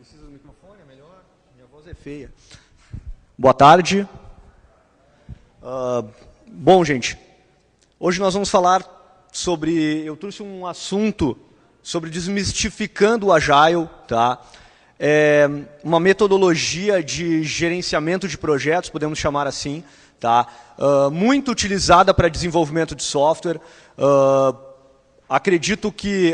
precisa do microfone, é melhor? Minha voz é feia. Boa tarde. Bom, gente, hoje nós vamos falar sobre... Eu trouxe um assunto sobre desmistificando o Agile, tá? É uma metodologia de gerenciamento de projetos, podemos chamar assim, tá? Muito utilizada para desenvolvimento de software. Acredito que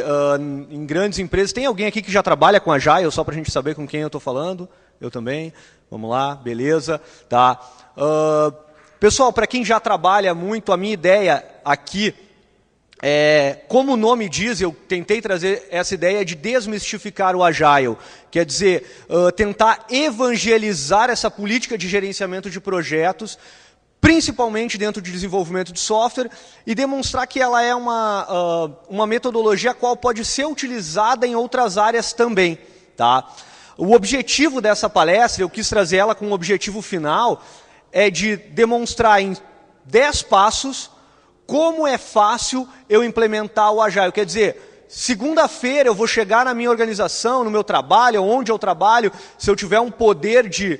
em grandes empresas... Tem alguém aqui que já trabalha com Agile, só para a gente saber com quem eu estou falando? Eu também. Vamos lá, beleza. Tá. Pessoal, para quem já trabalha muito, a minha ideia aqui é, como o nome diz, eu tentei trazer essa ideia de desmistificar o Agile. Quer dizer, tentar evangelizar essa política de gerenciamento de projetos, principalmente dentro de desenvolvimento de software, e demonstrar que ela é uma metodologia a qual pode ser utilizada em outras áreas também. Tá? O objetivo dessa palestra, eu quis trazer ela com um objetivo final, é de demonstrar em 10 passos como é fácil eu implementar o Agile. Quer dizer, segunda-feira eu vou chegar na minha organização, no meu trabalho, onde eu trabalho, se eu tiver um poder de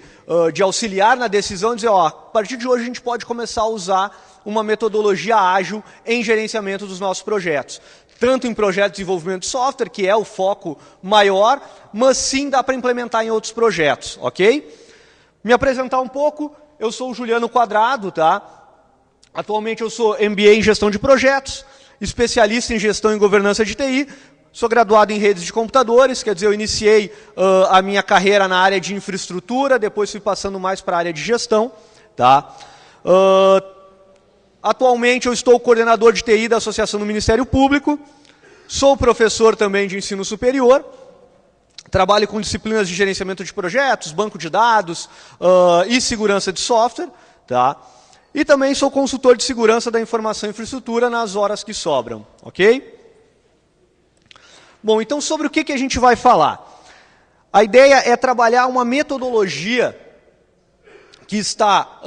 auxiliar na decisão, dizer, ó, a partir de hoje a gente pode começar a usar uma metodologia ágil em gerenciamento dos nossos projetos. Tanto em projetos de desenvolvimento de software, que é o foco maior, mas sim dá para implementar em outros projetos, ok? Me apresentar um pouco, eu sou o Juliano Quadrado, tá? Atualmente eu sou MBA em gestão de projetos, especialista em gestão e governança de TI, sou graduado em redes de computadores, quer dizer, eu iniciei a minha carreira na área de infraestrutura, depois fui passando mais para a área de gestão, tá? Atualmente eu estou coordenador de TI da Associação do Ministério Público, sou professor também de ensino superior, trabalho com disciplinas de gerenciamento de projetos, banco de dados e segurança de software, tá? E também sou consultor de segurança da informação e infraestrutura nas horas que sobram, ok? Bom, então sobre o que a gente vai falar? A ideia é trabalhar uma metodologia que está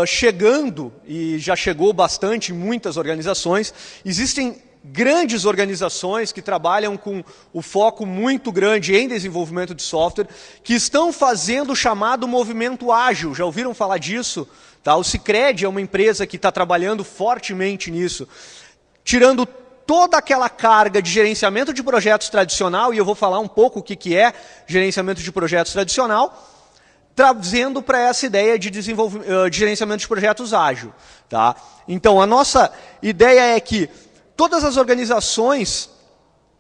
chegando, e já chegou bastante em muitas organizações. Existem grandes organizações que trabalham com o foco muito grande em desenvolvimento de software, que estão fazendo o chamado movimento ágil. Já ouviram falar disso? Tá? O Sicredi é uma empresa que está trabalhando fortemente nisso, tirando toda aquela carga de gerenciamento de projetos tradicional, e eu vou falar um pouco o que é gerenciamento de projetos tradicional, trazendo para essa ideia de gerenciamento de projetos ágil. Tá? Então, a nossa ideia é que todas as organizações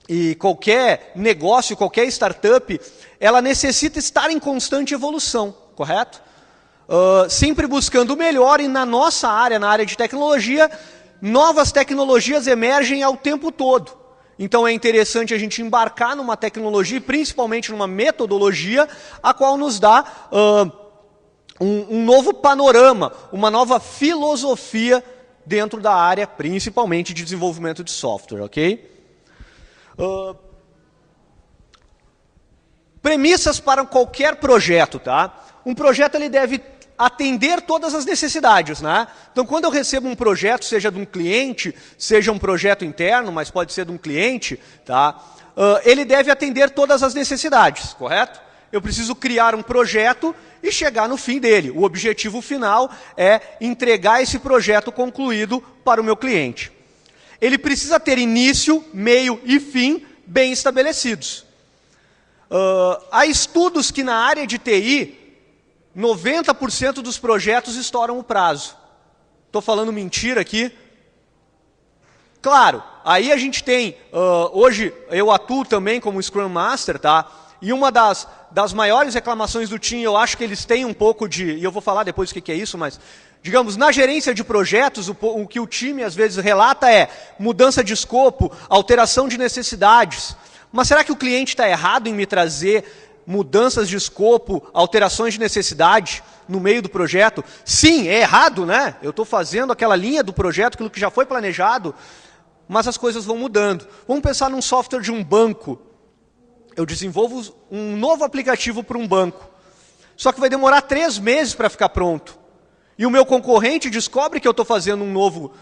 e qualquer negócio, qualquer startup, ela necessita estar em constante evolução, correto? Sempre buscando o melhor, e na nossa área, na área de tecnologia, novas tecnologias emergem ao tempo todo. Então é interessante a gente embarcar numa tecnologia, principalmente numa metodologia, a qual nos dá um novo panorama, uma nova filosofia dentro da área, principalmente de desenvolvimento de software, ok? Premissas para qualquer projeto, tá? Um projeto ele deve atender todas as necessidades, né? Então, quando eu recebo um projeto, seja de um cliente, seja um projeto interno, mas pode ser de um cliente, tá? Ele deve atender todas as necessidades, correto? Eu preciso criar um projeto e chegar no fim dele. O objetivo final é entregar esse projeto concluído para o meu cliente. Ele precisa ter início, meio e fim bem estabelecidos. Há estudos que na área de TI, 90% dos projetos estouram o prazo. Estou falando mentira aqui? Claro, aí a gente tem, hoje eu atuo também como Scrum Master, tá? E uma das maiores reclamações do time, eu acho que eles têm um pouco de, e eu vou falar depois o que é isso, mas, digamos, na gerência de projetos, o que o time às vezes relata é mudança de escopo, alteração de necessidades. Mas será que o cliente está errado em me trazer mudanças de escopo, alterações de necessidade no meio do projeto? Sim, é errado, né? Eu estou fazendo aquela linha do projeto, aquilo que já foi planejado, mas as coisas vão mudando. Vamos pensar num software de um banco. Eu desenvolvo um novo aplicativo para um banco. Só que vai demorar 3 meses para ficar pronto. E o meu concorrente descobre que eu estou fazendo um novo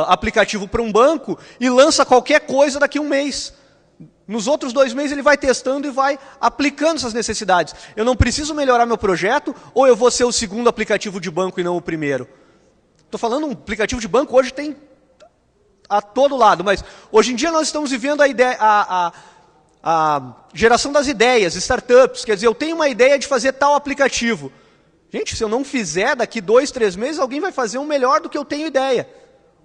aplicativo para um banco e lança qualquer coisa daqui a 1 mês. Nos outros 2 meses ele vai testando e vai aplicando essas necessidades. Eu não preciso melhorar meu projeto, ou eu vou ser o segundo aplicativo de banco e não o primeiro? Estou falando, um aplicativo de banco hoje tem a todo lado, mas hoje em dia nós estamos vivendo a geração das ideias, startups. Quer dizer, eu tenho uma ideia de fazer tal aplicativo. Gente, se eu não fizer, daqui 2, 3 meses, alguém vai fazer um melhor do que eu tenho ideia.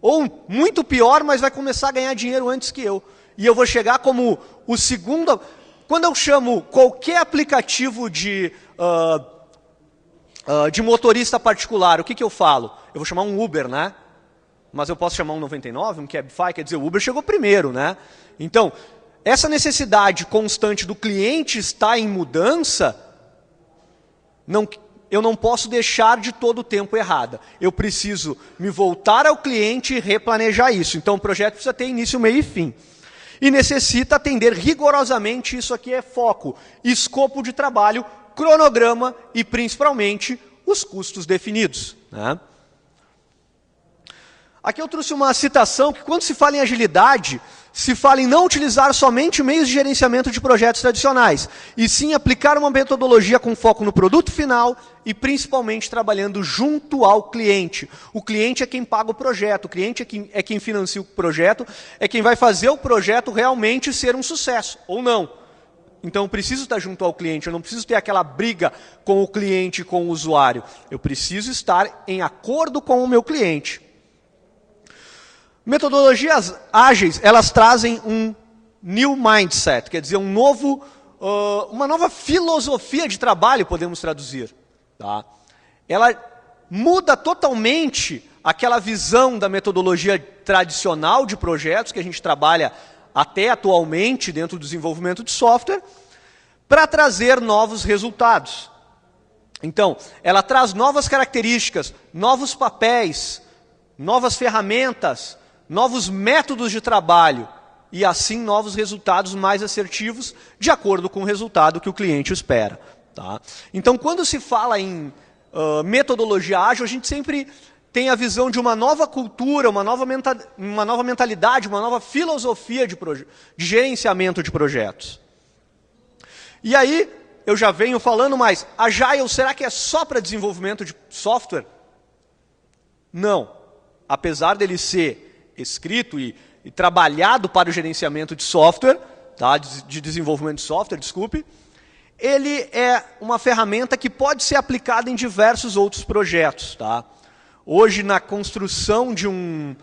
Ou muito pior, mas vai começar a ganhar dinheiro antes que eu. E eu vou chegar como o segundo... Quando eu chamo qualquer aplicativo de motorista particular, o que eu falo? Eu vou chamar um Uber, né? Mas eu posso chamar um 99, um Cabify, quer dizer, o Uber chegou primeiro, né? Então, essa necessidade constante do cliente estar em mudança, eu não posso deixar de todo o tempo errada. Eu preciso me voltar ao cliente e replanejar isso. Então, o projeto precisa ter início, meio e fim. E necessita atender rigorosamente, isso aqui é foco, escopo de trabalho, cronograma e, principalmente, os custos definidos, né? Aqui eu trouxe uma citação que, quando se fala em agilidade, se fala em não utilizar somente meios de gerenciamento de projetos tradicionais, e sim aplicar uma metodologia com foco no produto final e principalmente trabalhando junto ao cliente. O cliente é quem paga o projeto, o cliente é quem financia o projeto, é quem vai fazer o projeto realmente ser um sucesso, ou não. Então eu preciso estar junto ao cliente, eu não preciso ter aquela briga com o cliente e com o usuário. Eu preciso estar em acordo com o meu cliente. Metodologias ágeis, elas trazem um new mindset, quer dizer, uma nova filosofia de trabalho, podemos traduzir. Tá? Ela muda totalmente aquela visão da metodologia tradicional de projetos que a gente trabalha até atualmente dentro do desenvolvimento de software, para trazer novos resultados. Então, ela traz novas características, novos papéis, novas ferramentas, novos métodos de trabalho e, assim, novos resultados mais assertivos de acordo com o resultado que o cliente espera. Tá? Então, quando se fala em metodologia ágil, a gente sempre tem a visão de uma nova cultura, uma nova mentalidade, uma nova filosofia de gerenciamento de projetos. E aí, eu já venho falando mais, Agile, será que é só para desenvolvimento de software? Não. Apesar dele ser escrito e trabalhado para o gerenciamento de software, tá? de desenvolvimento de software, desculpe, ele é uma ferramenta que pode ser aplicada em diversos outros projetos. Tá? Hoje, na construção de um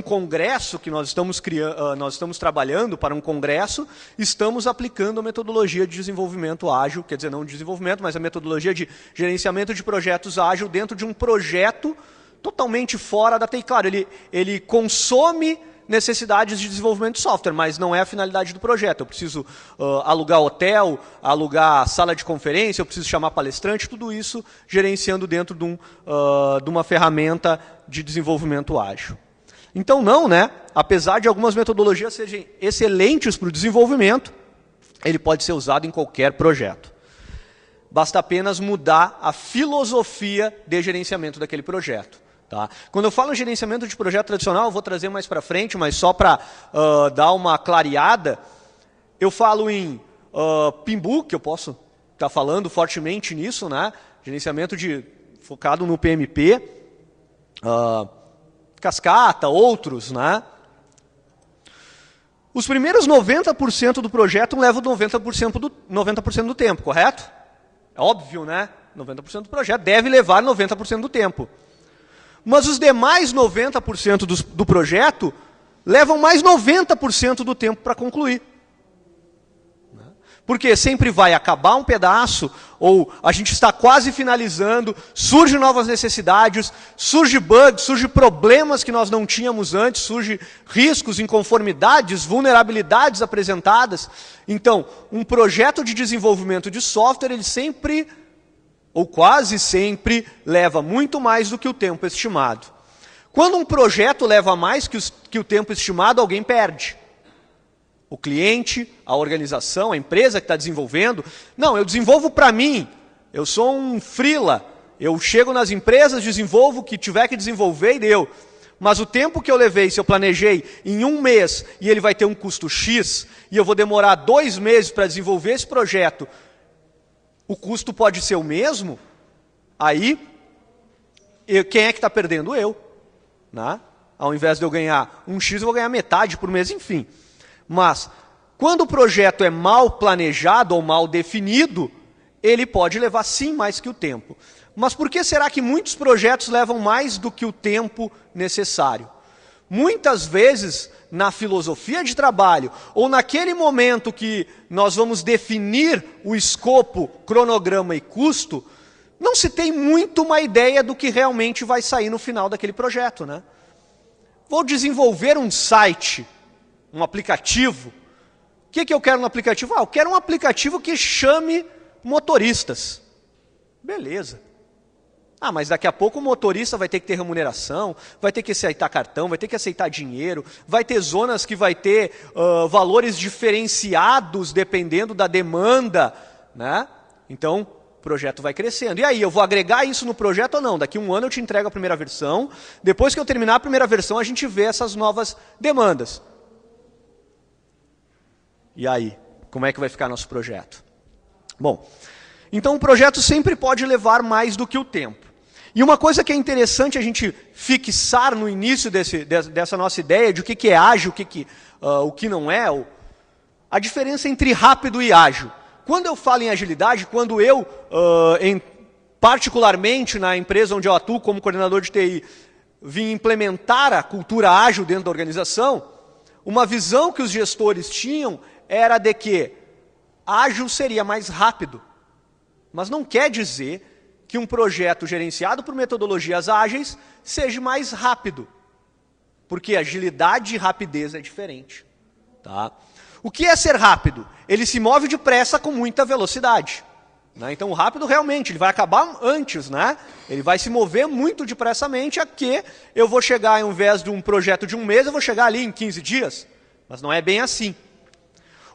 congresso que nós estamos trabalhando para um congresso, estamos aplicando a metodologia de desenvolvimento ágil, quer dizer, não de desenvolvimento, mas a metodologia de gerenciamento de projetos ágil dentro de um projeto totalmente fora da TI. Claro, ele consome necessidades de desenvolvimento de software, mas não é a finalidade do projeto. Eu preciso alugar hotel, alugar sala de conferência, eu preciso chamar palestrante, tudo isso gerenciando dentro de uma ferramenta de desenvolvimento ágil. Então não, né? Apesar de algumas metodologias serem excelentes para o desenvolvimento, ele pode ser usado em qualquer projeto. Basta apenas mudar a filosofia de gerenciamento daquele projeto. Tá? Quando eu falo em gerenciamento de projeto tradicional, eu vou trazer mais para frente, mas só para dar uma clareada, eu falo em PMBOK, que eu posso estar falando fortemente nisso, né? Gerenciamento focado no PMP, Cascata, outros. Né? Os primeiros 90% do projeto levam 90% do tempo, correto? É óbvio, né? 90% do projeto deve levar 90% do tempo. Mas os demais 90% do projeto levam mais 90% do tempo para concluir. Porque sempre vai acabar um pedaço, ou a gente está quase finalizando, surgem novas necessidades, surge bugs, surge problemas que nós não tínhamos antes, surge riscos, inconformidades, vulnerabilidades apresentadas. Então, um projeto de desenvolvimento de software, ele sempre, ou quase sempre, leva muito mais do que o tempo estimado. Quando um projeto leva mais que o tempo estimado, alguém perde. O cliente, a organização, a empresa que está desenvolvendo. Não, eu desenvolvo para mim, eu sou um freela, eu chego nas empresas, desenvolvo o que tiver que desenvolver e deu. mas o tempo que eu levei, se eu planejei em 1 mês e ele vai ter um custo X, e eu vou demorar 2 meses para desenvolver esse projeto, o custo pode ser o mesmo, aí, quem é que está perdendo? Eu. Né? Ao invés de eu ganhar um X, eu vou ganhar metade por mês, enfim. Mas, quando o projeto é mal planejado ou mal definido, ele pode levar sim mais que o tempo. Mas por que será que muitos projetos levam mais do que o tempo necessário? Muitas vezes, na filosofia de trabalho, ou naquele momento que nós vamos definir o escopo, cronograma e custo, não se tem muito uma ideia do que realmente vai sair no final daquele projeto, né? Vou desenvolver um site, um aplicativo. O que eu quero no aplicativo? Eu quero um aplicativo que chame motoristas. Beleza. Mas daqui a pouco o motorista vai ter que ter remuneração, vai ter que aceitar cartão, vai ter que aceitar dinheiro, vai ter zonas que vai ter valores diferenciados dependendo da demanda, né? Então, o projeto vai crescendo. E aí, eu vou agregar isso no projeto ou não? Daqui a 1 ano eu te entrego a primeira versão, depois que eu terminar a primeira versão, a gente vê essas novas demandas. E aí, como é que vai ficar nosso projeto? Bom, então o projeto sempre pode levar mais do que o tempo. E uma coisa que é interessante a gente fixar no início dessa nossa ideia de o que é ágil, o que não é, a diferença entre rápido e ágil. Quando eu falo em agilidade, quando eu, particularmente na empresa onde eu atuo como coordenador de TI, vim implementar a cultura ágil dentro da organização, uma visão que os gestores tinham era de que ágil seria mais rápido. Mas não quer dizer que um projeto gerenciado por metodologias ágeis seja mais rápido. Porque agilidade e rapidez é diferente. Tá? O que é ser rápido? Ele se move depressa com muita velocidade. Né? Então o rápido realmente, ele vai acabar antes. Né? Ele vai se mover muito depressamente a que eu vou chegar, ao invés de um projeto de 1 mês, eu vou chegar ali em 15 dias. Mas não é bem assim.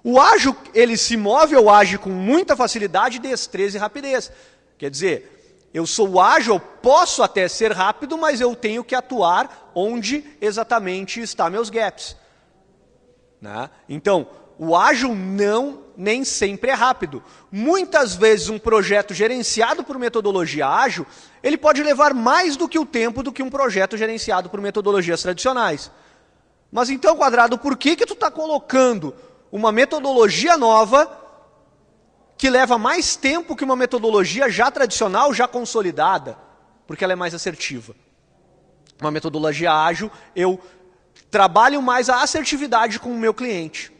O ágil, ele se move ou age com muita facilidade, destreza e rapidez. Quer dizer, eu sou ágil, eu posso até ser rápido, mas eu tenho que atuar onde exatamente estão meus gaps. Né? Então, o ágil nem sempre é rápido. Muitas vezes um projeto gerenciado por metodologia ágil, ele pode levar mais do que o tempo do que um projeto gerenciado por metodologias tradicionais. Mas então, Quadrado, por que tu está colocando uma metodologia nova que leva mais tempo que uma metodologia já tradicional, já consolidada? Porque ela é mais assertiva. Uma metodologia ágil, eu trabalho mais a assertividade com o meu cliente.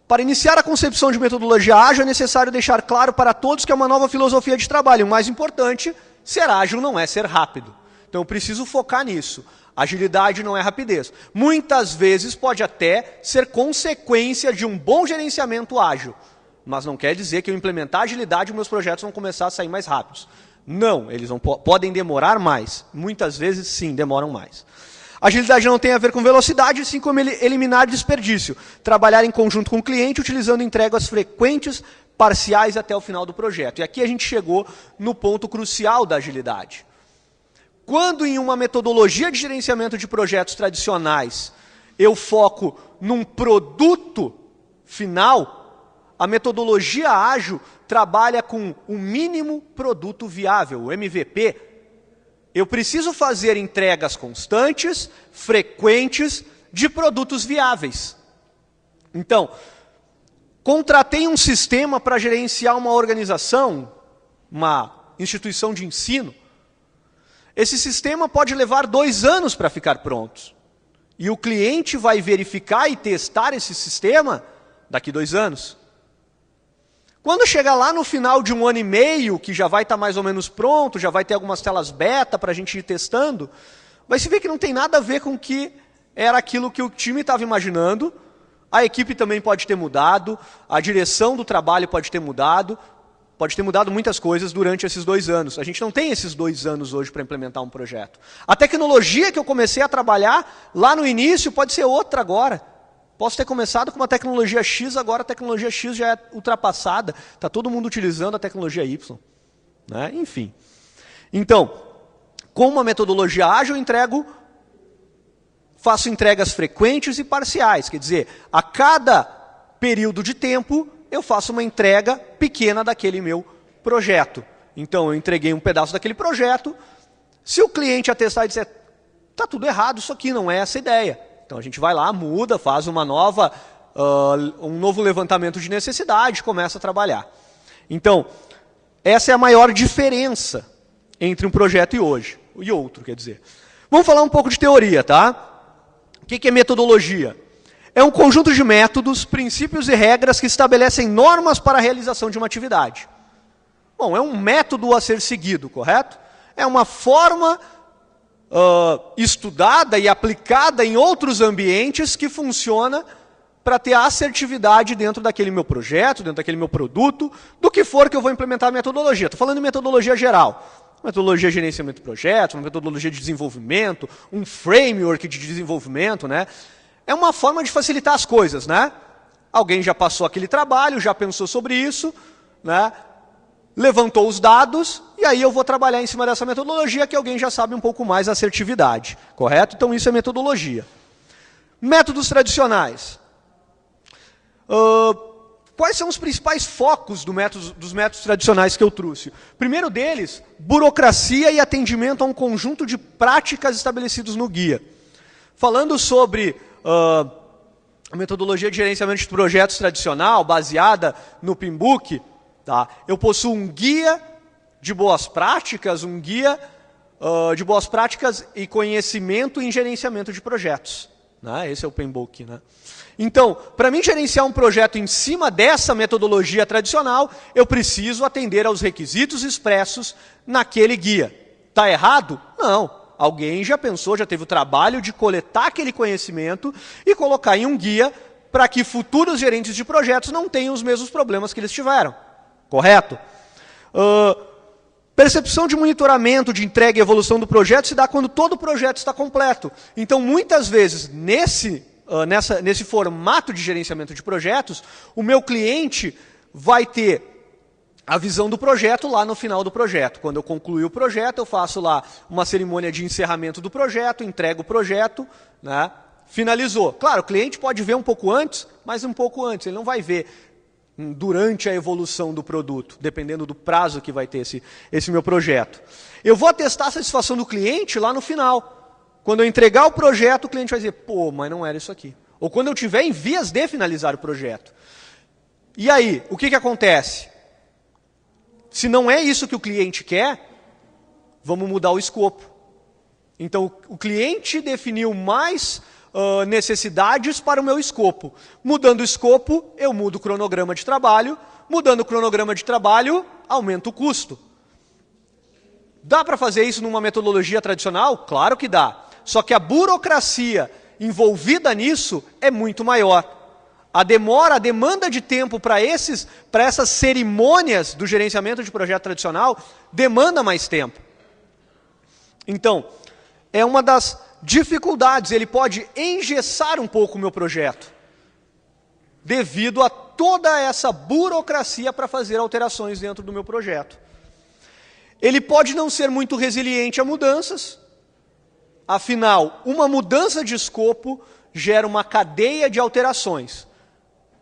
Para iniciar a concepção de metodologia ágil, é necessário deixar claro para todos que é uma nova filosofia de trabalho. O mais importante, ser ágil não é ser rápido. Então eu preciso focar nisso. Agilidade não é rapidez. Muitas vezes pode até ser consequência de um bom gerenciamento ágil. Mas não quer dizer que eu implementar agilidade e meus projetos vão começar a sair mais rápidos. Não, eles podem demorar mais. Muitas vezes sim, demoram mais. Agilidade não tem a ver com velocidade, sim como eliminar desperdício. Trabalhar em conjunto com o cliente, utilizando entregas frequentes, parciais até o final do projeto. E aqui a gente chegou no ponto crucial da agilidade. Quando em uma metodologia de gerenciamento de projetos tradicionais eu foco num produto final, a metodologia ágil trabalha com o mínimo produto viável, o MVP. Eu preciso fazer entregas constantes, frequentes, de produtos viáveis. Então, contratei um sistema para gerenciar uma organização, uma instituição de ensino. Esse sistema pode levar 2 anos para ficar pronto. E o cliente vai verificar e testar esse sistema daqui 2 anos. Quando chegar lá no final de 1 ano e meio, que já vai estar mais ou menos pronto, já vai ter algumas telas beta para a gente ir testando, vai se ver que não tem nada a ver com o que era aquilo que o time estava imaginando. A equipe também pode ter mudado, a direção do trabalho pode ter mudado muitas coisas durante esses 2 anos. A gente não tem esses 2 anos hoje para implementar um projeto. A tecnologia que eu comecei a trabalhar lá no início pode ser outra agora. Posso ter começado com uma tecnologia X, agora a tecnologia X já é ultrapassada. Está todo mundo utilizando a tecnologia Y. Né? Enfim. Então, Com uma metodologia ágil, eu faço entregas frequentes e parciais. Quer dizer, a cada período de tempo, eu faço uma entrega pequena daquele meu projeto. Então, eu entreguei um pedaço daquele projeto. Se o cliente atestar e disser, está tudo errado, isso aqui não é essa ideia. Então, a gente vai lá, muda, faz um novo levantamento de necessidade, começa a trabalhar. Então, essa é a maior diferença entre um projeto e outro, quer dizer. Vamos falar um pouco de teoria, tá? O que é metodologia? É um conjunto de métodos, princípios e regras que estabelecem normas para a realização de uma atividade. Bom, é um método a ser seguido, correto? É uma forma estudada e aplicada em outros ambientes que funciona para ter assertividade dentro daquele meu projeto, dentro daquele meu produto, do que for que eu vou implementar a metodologia. Estou falando de metodologia geral. Metodologia de gerenciamento de projetos, uma metodologia de desenvolvimento, um framework de desenvolvimento, né? É uma forma de facilitar as coisas, né? Alguém já passou aquele trabalho, já pensou sobre isso, né? Levantou os dados, e aí eu vou trabalhar em cima dessa metodologia que alguém já sabe um pouco mais a assertividade, correto? Então isso é metodologia. Métodos tradicionais. Quais são os principais focos dos métodos tradicionais que eu trouxe? Primeiro deles, burocracia e atendimento a um conjunto de práticas estabelecidos no guia. Falando sobre a metodologia de gerenciamento de projetos tradicional, baseada no PMBOK, tá? Eu possuo um guia de boas práticas, de boas práticas e conhecimento em gerenciamento de projetos. Né? Esse é o PMBOK, né? Então, para mim gerenciar um projeto em cima dessa metodologia tradicional, eu preciso atender aos requisitos expressos naquele guia. Está errado? Não. Alguém já pensou, já teve o trabalho de coletar aquele conhecimento e colocar em um guia para que futuros gerentes de projetos não tenham os mesmos problemas que eles tiveram. Correto? Percepção de monitoramento, de entrega e evolução do projeto se dá quando todo o projeto está completo. Então, muitas vezes, nesse formato de gerenciamento de projetos, o meu cliente vai ter a visão do projeto lá no final do projeto. Quando eu concluir o projeto, eu faço lá uma cerimônia de encerramento do projeto, entrego o projeto, né? Finalizou. Claro, o cliente pode ver um pouco antes, mas um pouco antes. Ele não vai ver durante a evolução do produto, dependendo do prazo que vai ter esse meu projeto. Eu vou atestar a satisfação do cliente lá no final. Quando eu entregar o projeto, o cliente vai dizer, pô, mas não era isso aqui. Ou quando eu estiver em vias de finalizar o projeto. E aí, o que acontece? Se não é isso que o cliente quer, vamos mudar o escopo. Então, o cliente definiu mais necessidades para o meu escopo. Mudando o escopo, eu mudo o cronograma de trabalho. Mudando o cronograma de trabalho, aumenta o custo. Dá para fazer isso numa metodologia tradicional? Claro que dá. Só que a burocracia envolvida nisso é muito maior. A demanda de tempo para essas cerimônias do gerenciamento de projeto tradicional demanda mais tempo. Então, é uma das dificuldades. Ele pode engessar um pouco o meu projeto, devido a toda essa burocracia para fazer alterações dentro do meu projeto. Ele pode não ser muito resiliente a mudanças. Afinal, uma mudança de escopo gera uma cadeia de alterações.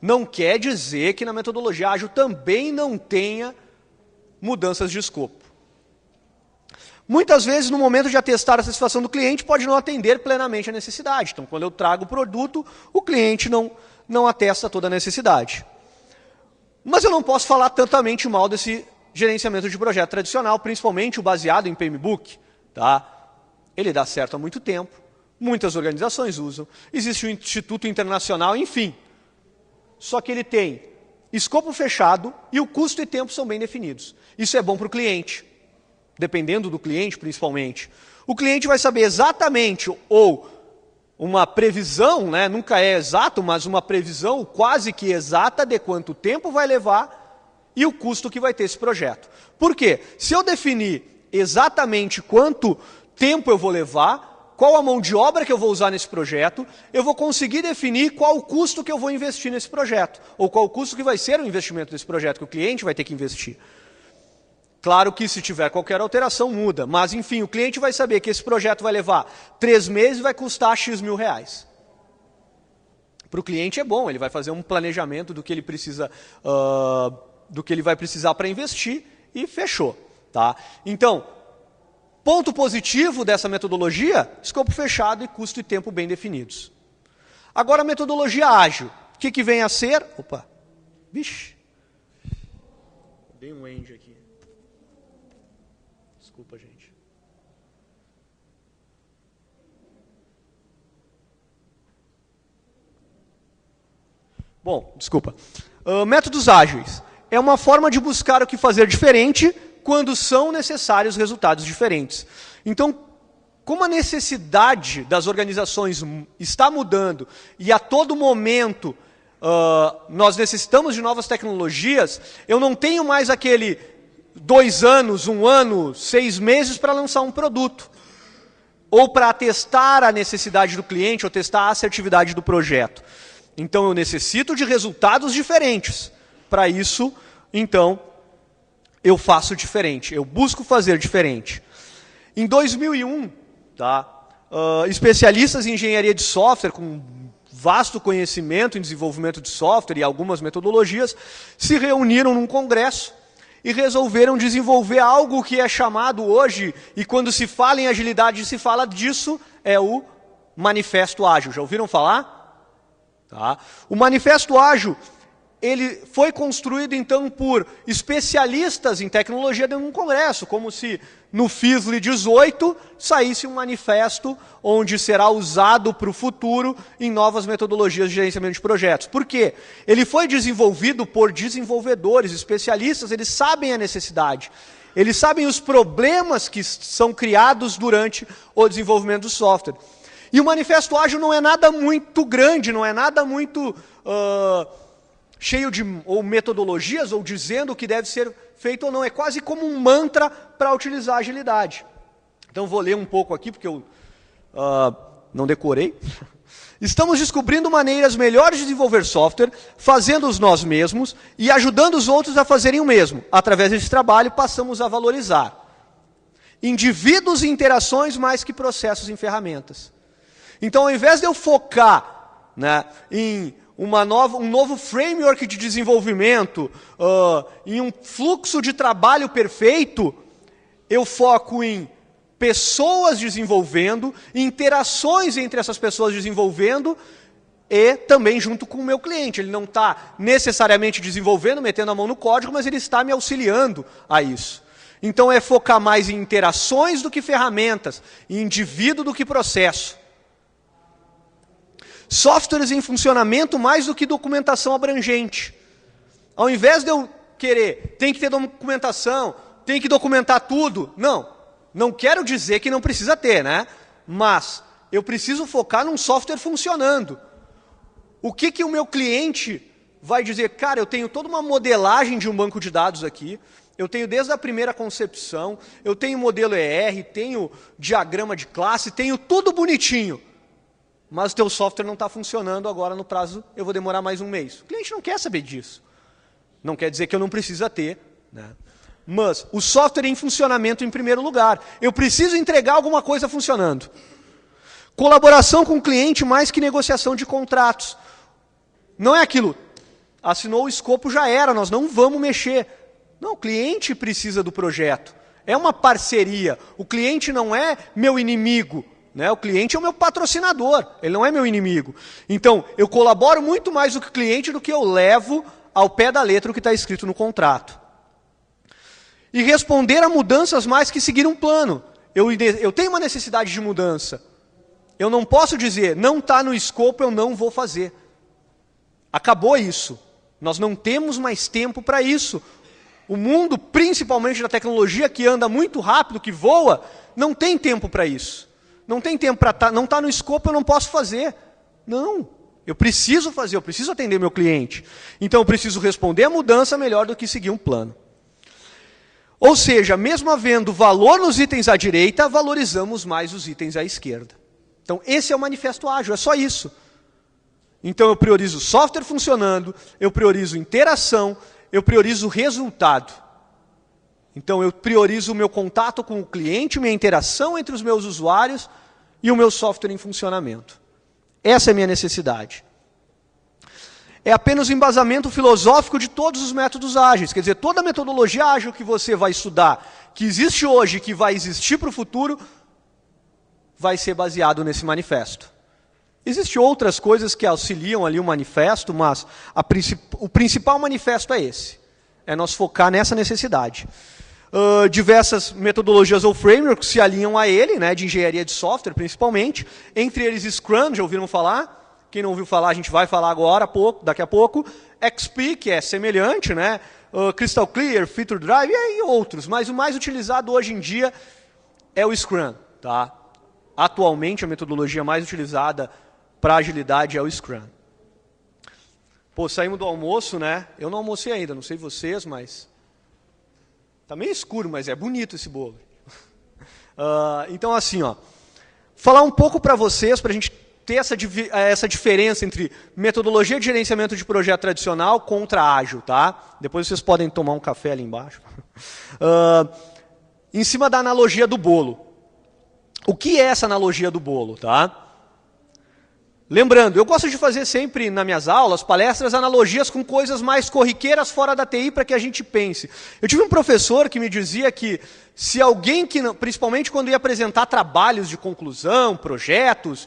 Não quer dizer que na metodologia ágil também não tenha mudanças de escopo. Muitas vezes, no momento de atestar a satisfação do cliente, pode não atender plenamente a necessidade. Então, quando eu trago o produto, o cliente não atesta toda a necessidade. Mas eu não posso falar tantamente mal desse gerenciamento de projeto tradicional, principalmente o baseado em PMBOK. Tá? Ele dá certo há muito tempo, muitas organizações usam, existe um instituto internacional, enfim. Só que ele tem escopo fechado e o custo e tempo são bem definidos. Isso é bom para o cliente, dependendo do cliente principalmente. O cliente vai saber exatamente, ou uma previsão, né, nunca é exato, mas uma previsão quase que exata de quanto tempo vai levar e o custo que vai ter esse projeto. Por quê? Se eu definir exatamente quanto tempo eu vou levar, qual a mão de obra que eu vou usar nesse projeto, eu vou conseguir definir qual o custo que eu vou investir nesse projeto, ou qual o custo que vai ser o investimento desse projeto, que o cliente vai ter que investir. Claro que se tiver qualquer alteração, muda. Mas, enfim, o cliente vai saber que esse projeto vai levar 3 meses e vai custar X mil reais. Para o cliente é bom, ele vai fazer um planejamento do que ele precisa, do que ele vai precisar para investir e fechou. Tá? Então, ponto positivo dessa metodologia, escopo fechado e custo e tempo bem definidos. Agora, a metodologia ágil. O que vem a ser? Opa, vixe. Dei um end aqui. Desculpa, gente. Bom, desculpa. Métodos ágeis. É uma forma de buscar o que fazer diferente quando são necessários resultados diferentes. Então, como a necessidade das organizações está mudando e a todo momento nós necessitamos de novas tecnologias, eu não tenho mais aquele 2 anos, 1 ano, 6 meses para lançar um produto. Ou para testar a necessidade do cliente, ou testar a assertividade do projeto. Então, eu necessito de resultados diferentes. Para isso, então, eu faço diferente. Eu busco fazer diferente. Em 2001, tá, especialistas em engenharia de software, com vasto conhecimento em desenvolvimento de software e algumas metodologias, se reuniram num congresso e resolveram desenvolver algo que é chamado hoje, e quando se fala em agilidade se fala disso, é o Manifesto Ágil. Já ouviram falar? Tá. O Manifesto Ágil, ele foi construído então por especialistas em tecnologia dentro de um congresso, como se no FISLE 18 saísse um manifesto onde será usado para o futuro em novas metodologias de gerenciamento de projetos. Por quê? Ele foi desenvolvido por desenvolvedores, especialistas, eles sabem a necessidade. Eles sabem os problemas que são criados durante o desenvolvimento do software. E o Manifesto Ágil não é nada muito grande, não é nada muito cheio de ou metodologias, ou dizendo o que deve ser feito ou não. É quase como um mantra para utilizar a agilidade. Então, vou ler um pouco aqui, porque eu não decorei. Estamos descobrindo maneiras melhores de desenvolver software, fazendo-os nós mesmos e ajudando os outros a fazerem o mesmo. Através desse trabalho, passamos a valorizar indivíduos e interações mais que processos e ferramentas. Então, ao invés de eu focar, né, em um novo framework de desenvolvimento, em um fluxo de trabalho perfeito, eu foco em pessoas desenvolvendo, interações entre essas pessoas desenvolvendo, e também junto com o meu cliente. Ele não está necessariamente desenvolvendo, metendo a mão no código, mas ele está me auxiliando a isso. Então, é focar mais em interações do que ferramentas, em indivíduo do que processo. Softwares em funcionamento mais do que documentação abrangente. Ao invés de eu querer, tem que ter documentação, tem que documentar tudo. Não quero dizer que não precisa ter, né? Mas eu preciso focar num software funcionando. O que o meu cliente vai dizer? Cara, eu tenho toda uma modelagem de um banco de dados aqui, eu tenho desde a primeira concepção, eu tenho modelo ER, tenho diagrama de classe, tenho tudo bonitinho. Mas o teu software não está funcionando agora no prazo, eu vou demorar mais 1 mês. O cliente não quer saber disso. Não quer dizer que eu não precisa ter, né? Mas o software em funcionamento em primeiro lugar. Eu preciso entregar alguma coisa funcionando. Colaboração com o cliente mais que negociação de contratos. Não é aquilo, assinou o escopo, já era, nós não vamos mexer. Não, o cliente precisa do projeto. É uma parceria. O cliente não é meu inimigo. Né? O cliente é o meu patrocinador, ele não é meu inimigo. Então, eu colaboro muito mais do que o cliente do que eu levo ao pé da letra o que está escrito no contrato. E responder a mudanças mais que seguir um plano. Eu tenho uma necessidade de mudança. Eu não posso dizer, não está no escopo, eu não vou fazer. Acabou isso. Nós não temos mais tempo para isso. O mundo, principalmente da tecnologia, que anda muito rápido, que voa, não tem tempo para isso. Não tem tempo para não está no escopo, eu não posso fazer. Não, eu preciso fazer, eu preciso atender meu cliente. Então eu preciso responder a mudança melhor do que seguir um plano. Ou seja, mesmo havendo valor nos itens à direita, valorizamos mais os itens à esquerda. Então esse é o Manifesto Ágil, é só isso. Então eu priorizo software funcionando, eu priorizo interação, eu priorizo resultado. Então, eu priorizo o meu contato com o cliente, minha interação entre os meus usuários e o meu software em funcionamento. Essa é a minha necessidade. É apenas o embasamento filosófico de todos os métodos ágeis. Quer dizer, toda a metodologia ágil que você vai estudar, que existe hoje e que vai existir para o futuro, vai ser baseado nesse manifesto. Existem outras coisas que auxiliam ali o manifesto, mas o principal manifesto é esse. É nós focar nessa necessidade. Diversas metodologias ou frameworks se alinham a ele, né, de engenharia de software principalmente. Entre eles Scrum, já ouviram falar? Quem não ouviu falar, a gente vai falar agora, daqui a pouco. XP, que é semelhante, né? Crystal Clear, Feature Drive e outros. Mas o mais utilizado hoje em dia é o Scrum. Tá? Atualmente, a metodologia mais utilizada para agilidade é o Scrum. Pô, saímos do almoço, né? Eu não almocei ainda, não sei vocês, mas... Tá meio escuro, mas é bonito esse bolo. Então, assim, ó, falar um pouco para vocês, para a gente ter essa diferença entre metodologia de gerenciamento de projeto tradicional contra ágil, tá? Depois vocês podem tomar um café ali embaixo. Em cima da analogia do bolo. O que é essa analogia do bolo, tá? Lembrando, eu gosto de fazer sempre nas minhas aulas, palestras, analogias com coisas mais corriqueiras fora da TI para que a gente pense. Eu tive um professor que me dizia que se alguém que, principalmente quando ia apresentar trabalhos de conclusão, projetos,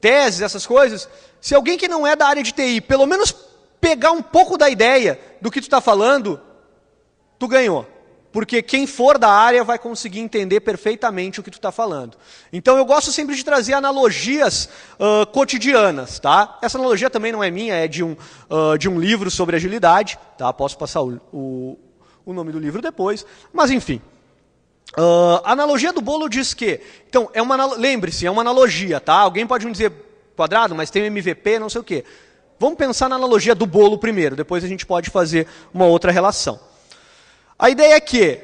teses, essas coisas, se alguém que não é da área de TI, pelo menos pegar um pouco da ideia do que tu está falando, tu ganhou. Porque quem for da área vai conseguir entender perfeitamente o que tu está falando. Então eu gosto sempre de trazer analogias cotidianas. Tá? Essa analogia também não é minha, é de um livro sobre agilidade. Tá? Posso passar o nome do livro depois. Mas enfim. A analogia do bolo diz que... Então, lembre-se, é uma analogia. Tá? Alguém pode me dizer quadrado, mas tem MVP, não sei o quê. Vamos pensar na analogia do bolo primeiro. Depois a gente pode fazer uma outra relação. A ideia é que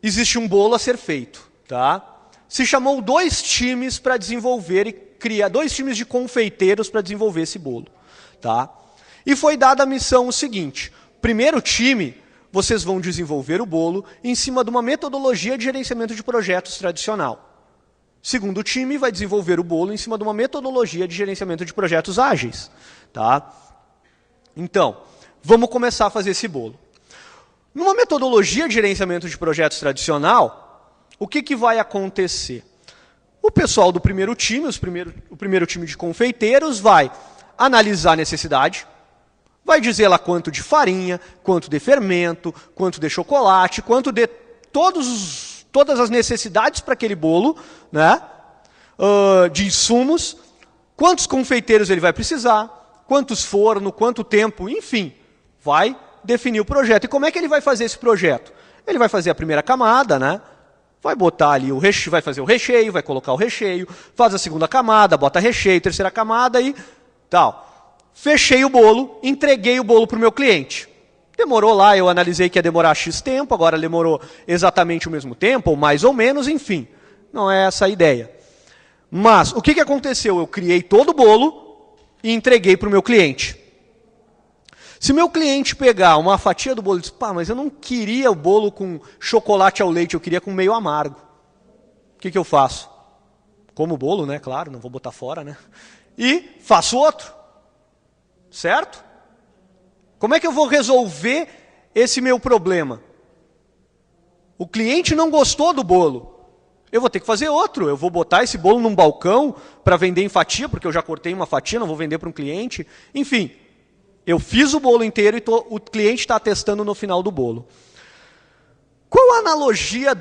existe um bolo a ser feito. Tá? Se chamou 2 times para desenvolver e criar, 2 times de confeiteiros para desenvolver esse bolo. Tá? E foi dada a missão o seguinte: primeiro time, vocês vão desenvolver o bolo em cima de uma metodologia de gerenciamento de projetos tradicional. Segundo time vai desenvolver o bolo em cima de uma metodologia de gerenciamento de projetos ágeis. Tá? Então, vamos começar a fazer esse bolo. Numa metodologia de gerenciamento de projetos tradicional, o que vai acontecer? O pessoal do primeiro time, o primeiro time de confeiteiros, vai analisar a necessidade, vai dizer lá quanto de farinha, quanto de fermento, quanto de chocolate, quanto de todas as necessidades para aquele bolo, né? De insumos, quantos confeiteiros ele vai precisar, quantos fornos, quanto tempo, enfim, vai definir o projeto. E como é que ele vai fazer esse projeto? Ele vai fazer a primeira camada, né? Vai botar ali vai fazer o recheio, vai colocar o recheio, faz a segunda camada, bota recheio, terceira camada e tal. Fechei o bolo, entreguei o bolo para o meu cliente. Demorou lá, eu analisei que ia demorar X tempo, agora demorou exatamente o mesmo tempo, ou mais ou menos, enfim. Não é essa a ideia. Mas, o que aconteceu? Eu criei todo o bolo e entreguei para o meu cliente. Se meu cliente pegar uma fatia do bolo e dizer, pá, mas eu não queria o bolo com chocolate ao leite, eu queria com meio amargo. O que eu faço? Como o bolo, né? Claro, não vou botar fora, né? E faço outro. Certo? Como é que eu vou resolver esse meu problema? O cliente não gostou do bolo. Eu vou ter que fazer outro. Eu vou botar esse bolo num balcão para vender em fatia, porque eu já cortei uma fatia, não vou vender para um cliente. Enfim. Eu fiz o bolo inteiro e o cliente está testando no final do bolo. Qual a analogia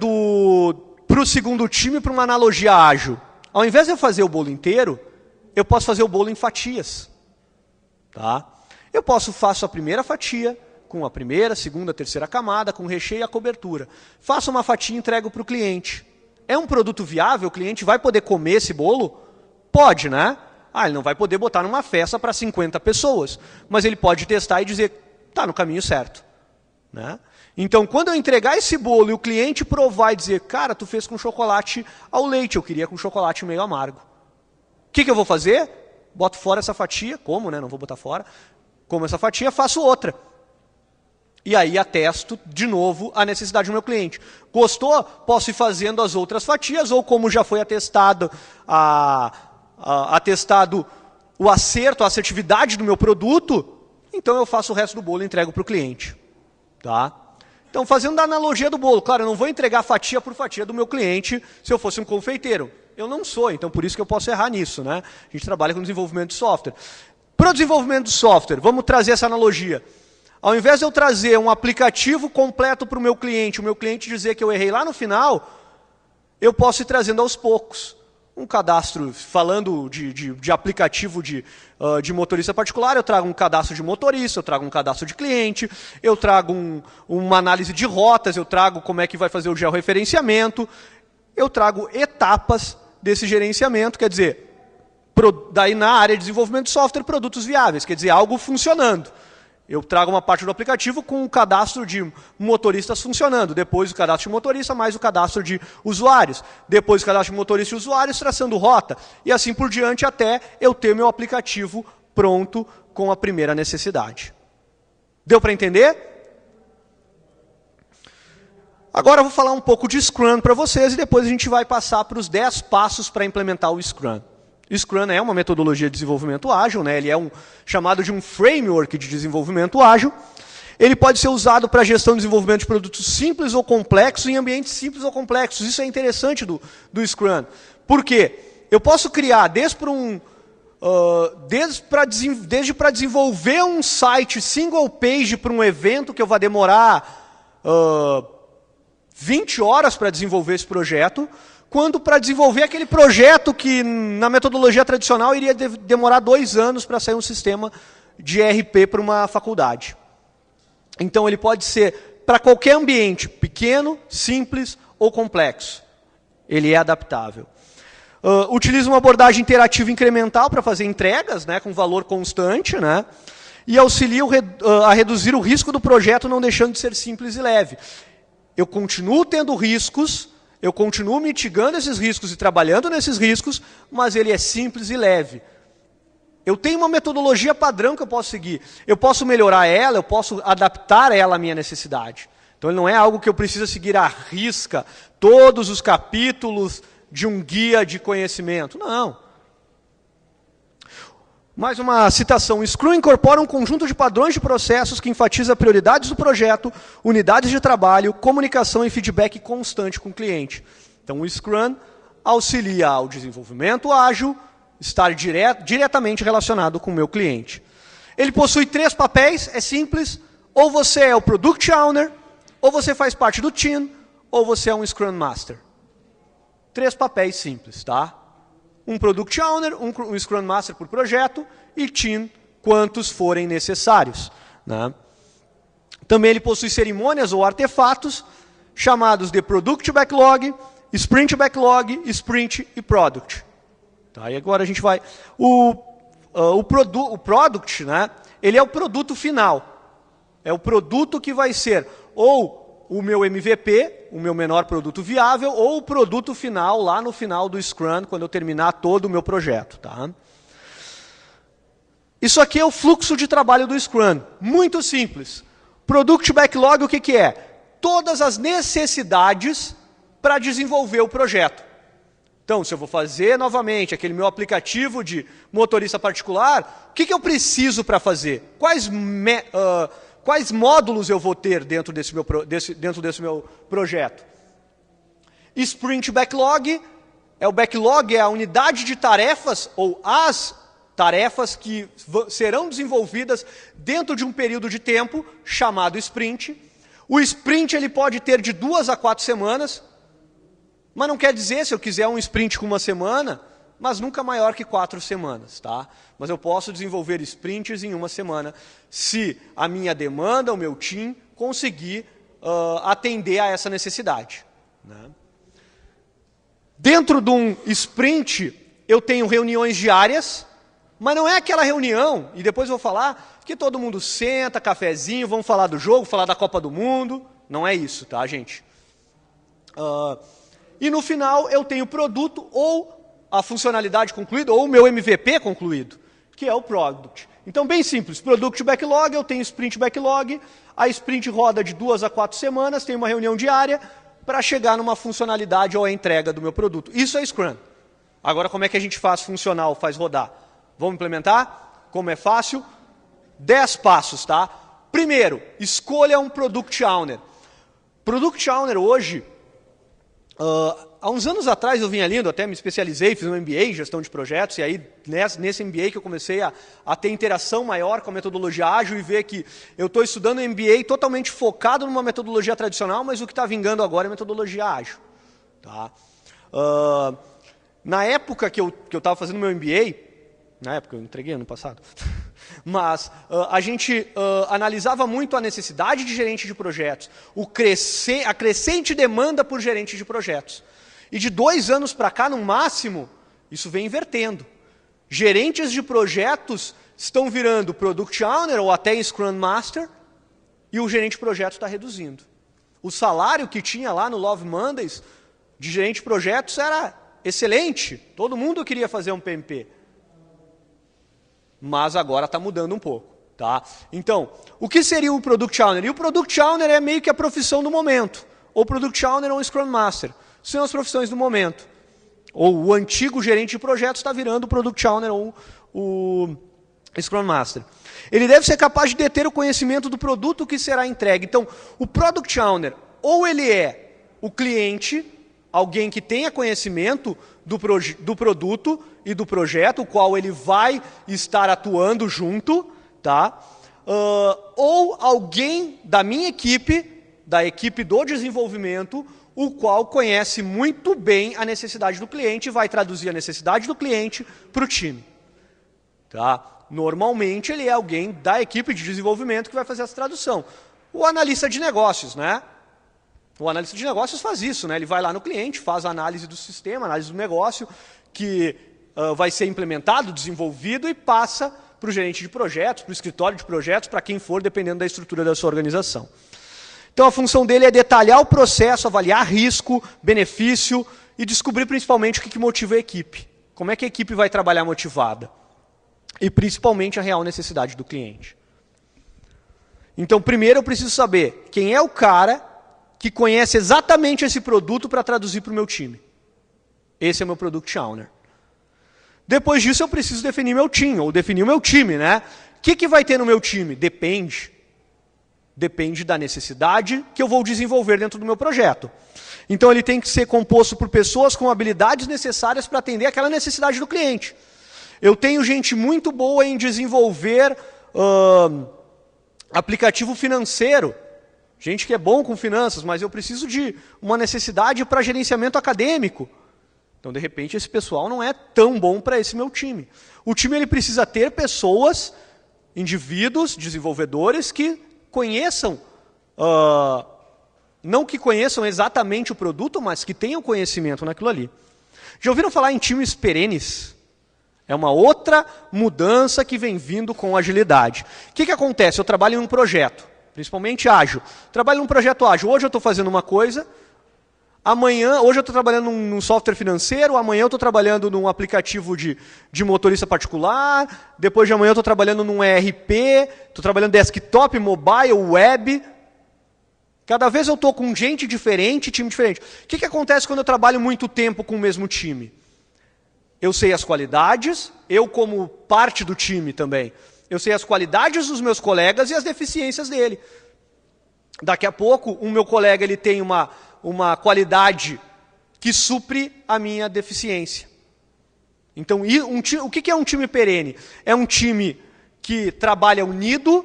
para o segundo time para uma analogia ágil? Ao invés de eu fazer o bolo inteiro, eu posso fazer o bolo em fatias. Tá? Eu faço a primeira fatia, com a primeira, segunda, terceira camada, com o recheio e a cobertura. Faço uma fatia e entrego para o cliente. É um produto viável? O cliente vai poder comer esse bolo? Pode, né? Ele não vai poder botar numa festa para 50 pessoas, mas ele pode testar e dizer, está no caminho certo. Né? Então, quando eu entregar esse bolo e o cliente provar e dizer, cara, tu fez com chocolate ao leite, eu queria com chocolate meio amargo. O que eu vou fazer? Boto fora essa fatia, como, né? Não vou botar fora. Como essa fatia, faço outra. E aí atesto, de novo, a necessidade do meu cliente. Gostou? Posso ir fazendo as outras fatias, ou como já foi atestado, atestado o acerto, a assertividade do meu produto, então eu faço o resto do bolo e entrego para o cliente. Tá? Então, fazendo a analogia do bolo, claro, eu não vou entregar fatia por fatia do meu cliente se eu fosse um confeiteiro. Eu não sou, então por isso que eu posso errar nisso. Né? A gente trabalha com desenvolvimento de software. Para o desenvolvimento de software, vamos trazer essa analogia. Ao invés de eu trazer um aplicativo completo para o meu cliente dizer que eu errei lá no final, eu posso ir trazendo aos poucos. Um cadastro, falando de aplicativo de motorista particular, eu trago um cadastro de motorista, eu trago um cadastro de cliente, eu trago uma análise de rotas, eu trago como é que vai fazer o georreferenciamento, eu trago etapas desse gerenciamento, quer dizer, daí na área de desenvolvimento de software, produtos viáveis, quer dizer, algo funcionando. Eu trago uma parte do aplicativo com o cadastro de motoristas funcionando. Depois o cadastro de motorista, mais o cadastro de usuários. Depois o cadastro de motorista e usuários, traçando rota. E assim por diante, até eu ter meu aplicativo pronto com a primeira necessidade. Deu para entender? Agora eu vou falar um pouco de Scrum para vocês e depois a gente vai passar para os 10 passos para implementar o Scrum. Scrum é uma metodologia de desenvolvimento ágil, né? Ele é chamado de um framework de desenvolvimento ágil. Ele pode ser usado para gestão e desenvolvimento de produtos simples ou complexos em ambientes simples ou complexos. Isso é interessante do Scrum. Por quê? Eu posso criar desde para desenvolver um site single page para um evento que eu vou demorar 20 horas para desenvolver esse projeto, quanto para desenvolver aquele projeto que, na metodologia tradicional, iria demorar 2 anos para sair um sistema de ERP para uma faculdade. Então, ele pode ser para qualquer ambiente, pequeno, simples ou complexo. Ele é adaptável. Utiliza uma abordagem interativa incremental para fazer entregas, né, com valor constante, né, e auxilia a reduzir o risco do projeto, não deixando de ser simples e leve. Eu continuo tendo riscos, eu continuo mitigando esses riscos e trabalhando nesses riscos, mas ele é simples e leve. Eu tenho uma metodologia padrão que eu posso seguir. Eu posso melhorar ela, eu posso adaptar ela à minha necessidade. Então ele não é algo que eu preciso seguir à risca todos os capítulos de um guia de conhecimento. Não. Mais uma citação. Scrum incorpora um conjunto de padrões de processos que enfatiza prioridades do projeto, unidades de trabalho, comunicação e feedback constante com o cliente. Então, o Scrum auxilia ao desenvolvimento ágil, estar diretamente relacionado com o meu cliente. Ele possui 3 papéis, é simples. Ou você é o Product Owner, ou você faz parte do team, ou você é um Scrum Master. 3 papéis simples, tá? Um Product Owner, um Scrum Master por projeto e Team, quantos forem necessários. Né? Também ele possui cerimônias ou artefatos chamados de Product Backlog, Sprint Backlog, Sprint e Product. Tá? E agora a gente vai... O Product, né? Ele é o produto final. É o produto que vai ser ou o meu MVP, o meu menor produto viável, ou o produto final, lá no final do Scrum, quando eu terminar todo o meu projeto. Tá? Isso aqui é o fluxo de trabalho do Scrum. Muito simples. Product Backlog, o que é? Todas as necessidades para desenvolver o projeto. Então, se eu vou fazer novamente aquele meu aplicativo de motorista particular, o que eu preciso para fazer? Quais módulos eu vou ter dentro desse meu projeto? Sprint Backlog, o backlog é a unidade de tarefas, ou as tarefas que serão desenvolvidas dentro de um período de tempo, chamado sprint. O sprint ele pode ter de 2 a 4 semanas, mas não quer dizer, se eu quiser um sprint com 1 semana, mas nunca maior que 4 semanas. Tá? Mas eu posso desenvolver sprints em 1 semana, se a minha demanda, o meu team, conseguir atender a essa necessidade. Né? Dentro de um sprint, eu tenho reuniões diárias, mas não é aquela reunião, e depois eu vou falar, que todo mundo senta, cafezinho, vamos falar do jogo, falar da Copa do Mundo. Não é isso, tá, gente? E no final, eu tenho o produto ou a funcionalidade concluída, ou o meu MVP concluído, que é o Product. Então, bem simples, Product Backlog, eu tenho Sprint Backlog, a Sprint roda de 2 a 4 semanas, tem uma reunião diária para chegar numa funcionalidade ou a entrega do meu produto. Isso é Scrum. Agora, como é que a gente faz funcional, faz rodar? Vamos implementar? Como é fácil? 10 passos, tá? Primeiro, escolha um Product Owner. Product Owner hoje, há uns anos atrás eu vinha lendo, até me especializei, fiz um MBA em gestão de projetos, e aí nesse MBA que eu comecei a ter interação maior com a metodologia ágil e ver que eu estou estudando um MBA totalmente focado numa metodologia tradicional, mas o que está vingando agora é metodologia ágil. Tá? Na época que eu estava fazendo meu MBA, na época eu entreguei ano passado, mas a gente analisava muito a necessidade de gerente de projetos, a crescente demanda por gerente de projetos. E de 2 anos para cá, no máximo, isso vem invertendo. Gerentes de projetos estão virando Product Owner ou até Scrum Master, e o gerente de projetos está reduzindo. O salário que tinha lá no Love Mondays de gerente de projetos era excelente, todo mundo queria fazer um PMP. Mas agora está mudando um pouco. Tá? Então, o que seria o Product Owner? E o Product Owner é meio que a profissão do momento. Ou Product Owner ou Scrum Master. São as profissões do momento. Ou o antigo gerente de projetos está virando o Product Owner ou o Scrum Master. Ele deve ser capaz de deter o conhecimento do produto que será entregue. Então, o Product Owner, ou ele é o cliente, alguém que tenha conhecimento do produto e do projeto, o qual ele vai estar atuando junto, tá? Ou alguém da minha equipe, da equipe do desenvolvimento, o qual conhece muito bem a necessidade do cliente e vai traduzir a necessidade do cliente para o time. Tá? Normalmente ele é alguém da equipe de desenvolvimento que vai fazer essa tradução. O analista de negócios, né? O analista de negócios faz isso, né? Ele vai lá no cliente, faz a análise do sistema, análise do negócio, que vai ser implementado, desenvolvido e passa para o gerente de projetos, para o escritório de projetos, para quem for, dependendo da estrutura da sua organização. Então a função dele é detalhar o processo, avaliar risco, benefício e descobrir principalmente o que motiva a equipe. Como é que a equipe vai trabalhar motivada? E principalmente a real necessidade do cliente. Então primeiro eu preciso saber quem é o cara que conhece exatamente esse produto para traduzir para o meu time. Esse é o meu Product Owner. Depois disso eu preciso definir meu time, ou definir o meu time, né? O que vai ter no meu time? Depende. Depende da necessidade que eu vou desenvolver dentro do meu projeto. Então ele tem que ser composto por pessoas com habilidades necessárias para atender aquela necessidade do cliente. Eu tenho gente muito boa em desenvolver aplicativo financeiro. Gente que é bom com finanças, mas eu preciso de uma necessidade para gerenciamento acadêmico. Então, de repente, esse pessoal não é tão bom para esse meu time. O time ele precisa ter pessoas, indivíduos, desenvolvedores que conheçam, não que conheçam exatamente o produto, mas que tenham conhecimento naquilo ali. Já ouviram falar em times perenes? É uma outra mudança que vem vindo com agilidade. O que acontece? Eu trabalho em um projeto, principalmente ágil. Trabalho num projeto ágil. Hoje eu estou fazendo uma coisa, hoje eu estou trabalhando num software financeiro, amanhã eu estou trabalhando num aplicativo de motorista particular, depois de amanhã eu estou trabalhando num ERP, estou trabalhando desktop, mobile, web. Cada vez eu estou com gente diferente, time diferente. O que acontece quando eu trabalho muito tempo com o mesmo time? Eu sei as qualidades, eu como parte do time também, eu sei as qualidades dos meus colegas e as deficiências dele. Daqui a pouco, o meu colega ele tem uma qualidade que supre a minha deficiência. Então, o que é um time perene? É um time que trabalha unido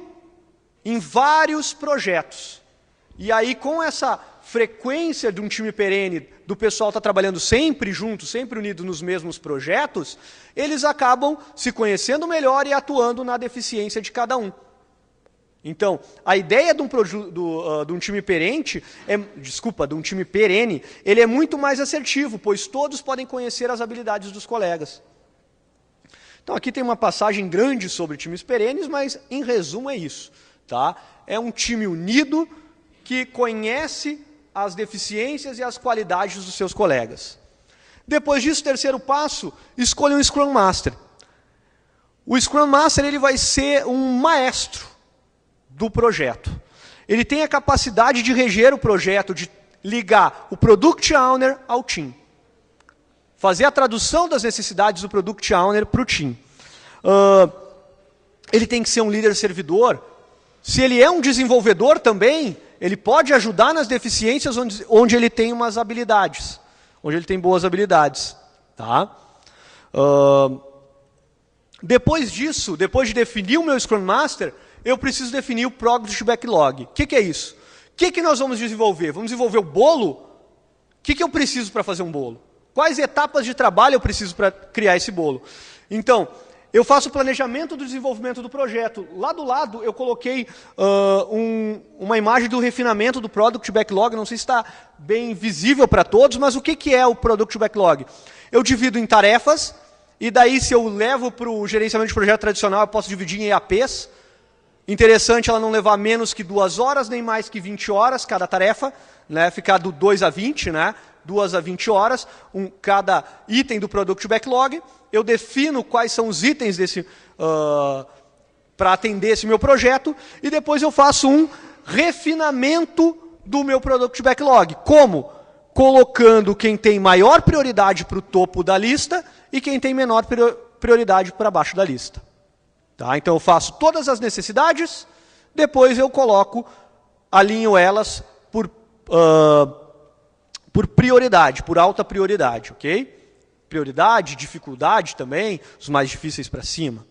em vários projetos. E aí, com essa frequência de um time perene, do pessoal estar trabalhando sempre junto, sempre unido nos mesmos projetos, eles acabam se conhecendo melhor e atuando na deficiência de cada um. Então, a ideia de um time perene, ele é muito mais assertivo, pois todos podem conhecer as habilidades dos colegas. Então, aqui tem uma passagem grande sobre times perenes, mas, em resumo, é isso. Tá? É um time unido que conhece as deficiências e as qualidades dos seus colegas. Depois disso, terceiro passo, escolha um Scrum Master. O Scrum Master ele vai ser um maestro do projeto. Ele tem a capacidade de reger o projeto, de ligar o Product Owner ao team. Fazer a tradução das necessidades do Product Owner para o team. Ele tem que ser um líder servidor. Se ele é um desenvolvedor também, ele pode ajudar nas deficiências onde ele tem umas habilidades. Onde ele tem boas habilidades. Tá? Depois disso, depois de definir o meu Scrum Master, eu preciso definir o Product Backlog. O que é isso? O que nós vamos desenvolver? Vamos desenvolver o bolo? O que eu preciso para fazer um bolo? Quais etapas de trabalho eu preciso para criar esse bolo? Então, eu faço o planejamento do desenvolvimento do projeto. Lá do lado, eu coloquei uma imagem do refinamento do Product Backlog. Não sei se está bem visível para todos, mas o que é o Product Backlog? Eu divido em tarefas, e daí, se eu levo para o gerenciamento de projeto tradicional, eu posso dividir em EAPs. Interessante ela não levar menos que 2 horas, nem mais que 20 horas cada tarefa, né? Ficar do 2 a 20, né? 2 a 20 horas, cada item do Product Backlog. Eu defino quais são os itens para atender esse meu projeto, e depois eu faço um refinamento do meu Product Backlog. Como? Colocando quem tem maior prioridade para o topo da lista e quem tem menor prioridade para baixo da lista. Tá? Então eu faço todas as necessidades, depois eu alinho elas por prioridade, por alta prioridade, ok? Prioridade, dificuldade também, os mais difíceis para cima.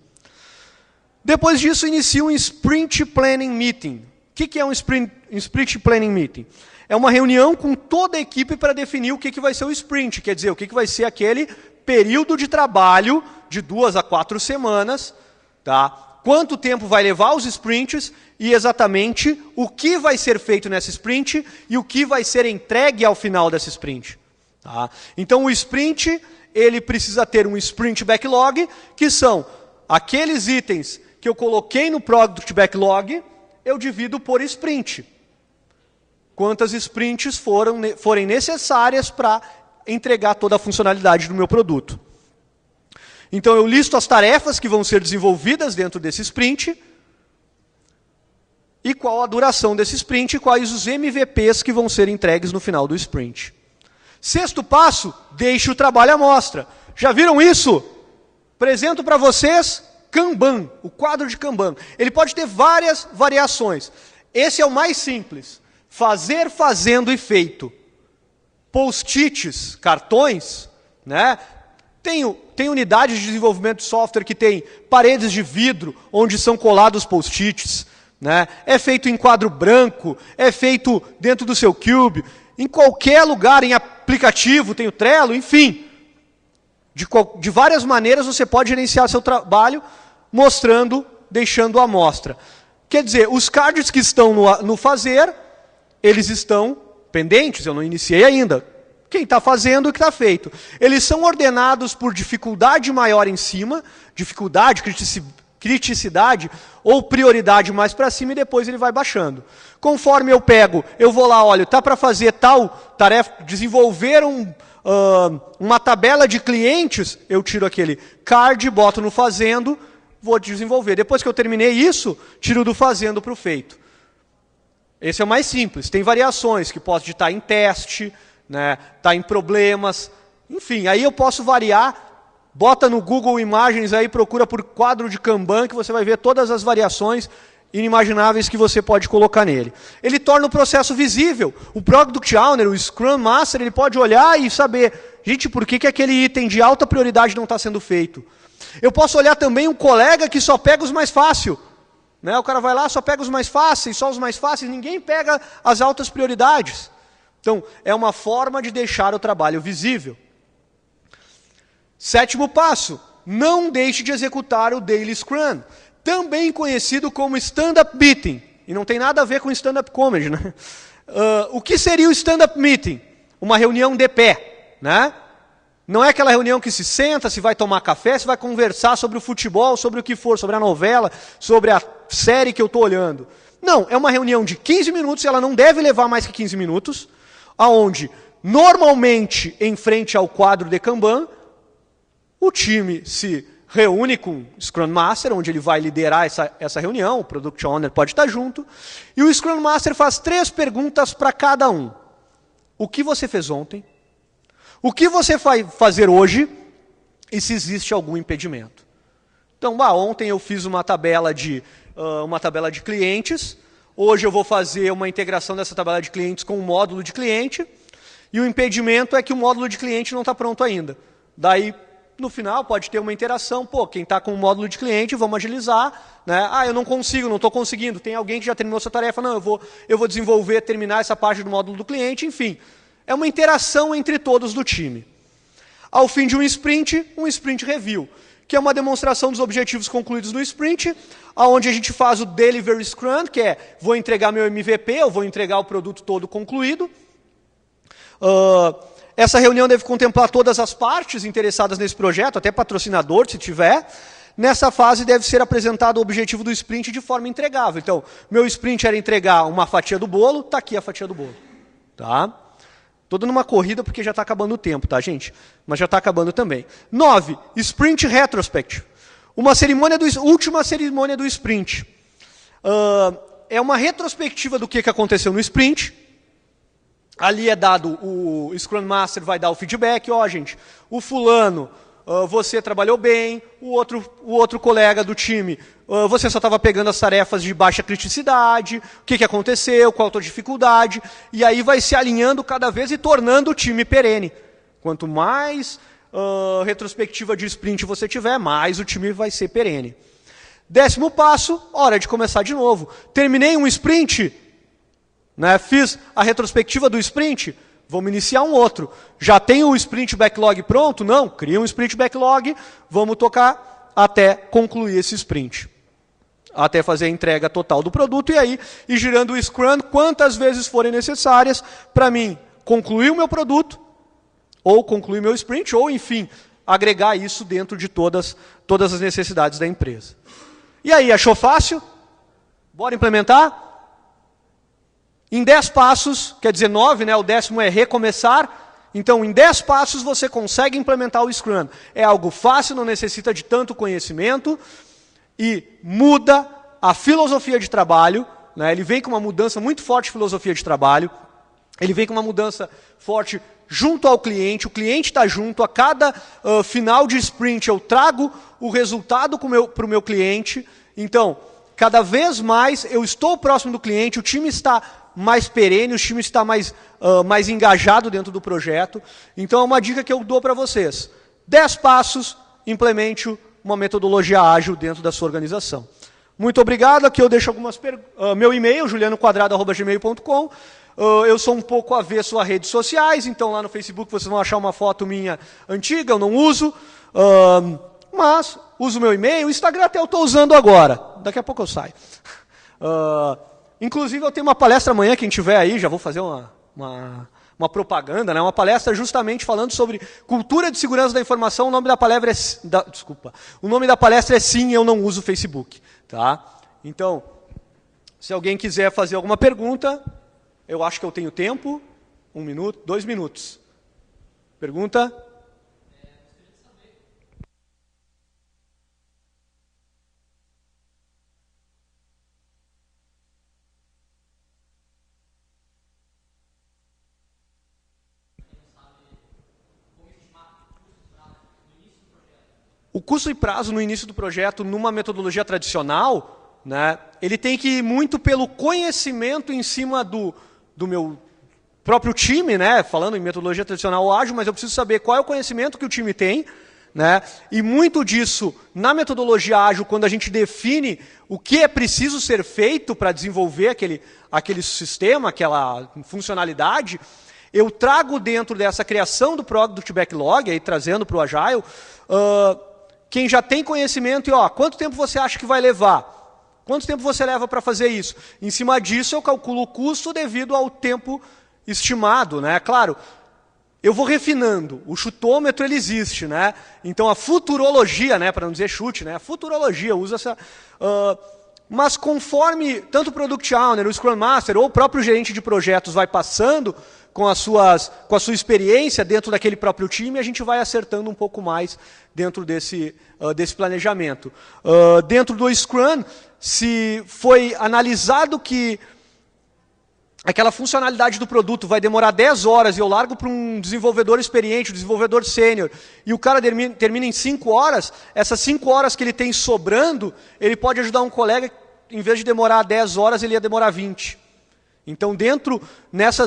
Depois disso, inicio um Sprint Planning Meeting. O que é um Sprint Planning Meeting? É uma reunião com toda a equipe para definir o que vai ser o sprint, quer dizer, o que vai ser aquele período de trabalho de 2 a 4 semanas, tá? Quanto tempo vai levar os sprints e exatamente o que vai ser feito nessa sprint e o que vai ser entregue ao final dessa sprint. Tá? Então o sprint, ele precisa ter um sprint backlog, que são aqueles itens que eu coloquei no Product Backlog, eu divido por sprint. Quantas sprints forem necessárias para entregar toda a funcionalidade do meu produto. Então eu listo as tarefas que vão ser desenvolvidas dentro desse sprint, e qual a duração desse sprint, e quais os MVPs que vão ser entregues no final do sprint. Sexto passo, deixe o trabalho à mostra. Já viram isso? Apresento para vocês Kanban, o quadro de Kanban. Ele pode ter várias variações. Esse é o mais simples. Fazer, fazendo e feito. Post-its, cartões, né? Tem unidades de desenvolvimento de software que tem paredes de vidro onde são colados post-its, né? É feito em quadro branco, é feito dentro do seu Cube, em qualquer lugar, em aplicativo, tem o Trello, enfim. De várias maneiras você pode gerenciar seu trabalho mostrando, deixando à mostra. Quer dizer, os cards que estão no fazer, eles estão pendentes, eu não iniciei ainda. Quem está fazendo o que está feito. Eles são ordenados por dificuldade maior em cima, dificuldade, criticidade ou prioridade mais para cima, e depois ele vai baixando. Conforme eu vou lá, olha, está para fazer tal tarefa, desenvolver uma tabela de clientes, eu tiro aquele card, boto no fazendo, vou desenvolver. Depois que eu terminei isso, tiro do fazendo para o feito. Esse é o mais simples. Tem variações que posso estar em teste, né, tá em problemas, enfim, aí eu posso variar. Bota no Google Imagens aí, procura por quadro de Kanban, que você vai ver todas as variações inimagináveis que você pode colocar nele. Ele torna o processo visível. O Product Owner, o Scrum Master, ele pode olhar e saber, gente, por que aquele item de alta prioridade não está sendo feito? Eu posso olhar também um colega que só pega os mais fáceis. Né? O cara vai lá, só pega os mais fáceis, só os mais fáceis, ninguém pega as altas prioridades. Então, é uma forma de deixar o trabalho visível. Sétimo passo, não deixe de executar o Daily Scrum, também conhecido como Stand-Up Meeting. E não tem nada a ver com Stand-Up Comedy, né? O que seria o Stand-Up Meeting? Uma reunião de pé, né? Não é aquela reunião que se senta, se vai tomar café, se vai conversar sobre o futebol, sobre o que for, sobre a novela, sobre a série que eu estou olhando. Não, é uma reunião de 15 minutos, ela não deve levar mais que 15 minutos, onde, normalmente, em frente ao quadro de Kanban, o time se reúne com o Scrum Master, onde ele vai liderar essa reunião, o Product Owner pode estar junto, e o Scrum Master faz 3 perguntas para cada um. O que você fez ontem? O que você vai fazer hoje? E se existe algum impedimento. Então, ontem eu fiz uma tabela de clientes, hoje eu vou fazer uma integração dessa tabela de clientes com um módulo de cliente, e o impedimento é que o módulo de cliente não está pronto ainda. Daí, no final, pode ter uma interação, quem está com o módulo de cliente, vamos agilizar, né? Eu não consigo, não estou conseguindo, tem alguém que já terminou essa tarefa, não, eu vou desenvolver, terminar essa parte do módulo do cliente, enfim. É uma interação entre todos do time. Ao fim de um sprint review, que é uma demonstração dos objetivos concluídos no sprint, onde a gente faz o Delivery Scrum, que é, vou entregar meu MVP, eu vou entregar o produto todo concluído. Essa reunião deve contemplar todas as partes interessadas nesse projeto, até patrocinador, se tiver. Nessa fase deve ser apresentado o objetivo do sprint de forma entregável. Então, meu sprint era entregar uma fatia do bolo, está aqui a fatia do bolo. Tá? Estou dando uma corrida porque já está acabando o tempo, tá, gente? Mas já está acabando também. 9. Sprint Retrospect. Última cerimônia do sprint. É uma retrospectiva do que aconteceu no sprint. Ali é dado, o Scrum Master vai dar o feedback, gente, o fulano, você trabalhou bem, o outro colega do time, você só estava pegando as tarefas de baixa criticidade, o que aconteceu, qual a tua dificuldade, e aí vai se alinhando cada vez e tornando o time perene. Quanto mais retrospectiva de sprint você tiver, mais o time vai ser perene. 10º passo, hora de começar de novo. Terminei um sprint, fiz a retrospectiva do sprint, vamos iniciar um outro. Já tem o sprint backlog pronto? Não, cria um sprint backlog, vamos tocar até concluir esse sprint. Até fazer a entrega total do produto e aí ir girando o Scrum quantas vezes forem necessárias para mim concluir o meu produto, ou concluir meu sprint, ou enfim, agregar isso dentro de todas as necessidades da empresa. E aí, achou fácil? Bora implementar? Em 10 passos, quer dizer 9, o 10º é recomeçar. Então, em 10 passos você consegue implementar o Scrum. É algo fácil, não necessita de tanto conhecimento e muda a filosofia de trabalho. Ele vem com uma mudança muito forte de filosofia de trabalho. Ele vem com uma mudança forte junto ao cliente. O cliente está junto. A cada final de sprint eu trago o resultado para o meu cliente. Então, cada vez mais eu estou próximo do cliente, o time está mais perene, o time está mais engajado dentro do projeto. Então, é uma dica que eu dou para vocês. 10 passos, implemente uma metodologia ágil dentro da sua organização. Muito obrigado. Aqui eu deixo algumas perguntas. Meu e-mail, julianoquadrado@gmail.com. Eu sou um pouco avesso a redes sociais, então lá no Facebook vocês vão achar uma foto minha antiga, eu não uso. Mas uso meu e-mail, o Instagram até eu estou usando agora. Daqui a pouco eu saio. Inclusive eu tenho uma palestra amanhã, quem tiver aí, já vou fazer uma propaganda, uma palestra justamente falando sobre cultura de segurança da informação. O nome da palestra o nome da palestra é Sim, eu não uso o Facebook. Tá? Então, se alguém quiser fazer alguma pergunta, eu acho que eu tenho tempo. 1 minuto, 2 minutos. Pergunta? O custo e prazo no início do projeto, numa metodologia tradicional, ele tem que ir muito pelo conhecimento em cima do meu próprio time, falando em metodologia tradicional ou ágil, mas eu preciso saber qual é o conhecimento que o time tem, e muito disso, na metodologia ágil, quando a gente define o que é preciso ser feito para desenvolver aquele sistema, aquela funcionalidade, eu trago dentro dessa criação do Product Backlog, aí, trazendo para o Agile, quem já tem conhecimento e, quanto tempo você acha que vai levar? Quanto tempo você leva para fazer isso? Em cima disso, eu calculo o custo devido ao tempo estimado. Claro, eu vou refinando. O chutômetro ele existe. Então, a futurologia, para não dizer chute, a futurologia usa Mas conforme tanto o Product Owner, o Scrum Master ou o próprio gerente de projetos vai passando com a sua experiência dentro daquele próprio time, a gente vai acertando um pouco mais dentro desse planejamento. Dentro do Scrum, se foi analisado que aquela funcionalidade do produto vai demorar 10 horas e eu largo para um desenvolvedor experiente, um desenvolvedor sênior, e o cara termina em 5 horas, essas 5 horas que ele tem sobrando, ele pode ajudar um colega, em vez de demorar 10 horas, ele ia demorar 20. Então, nessa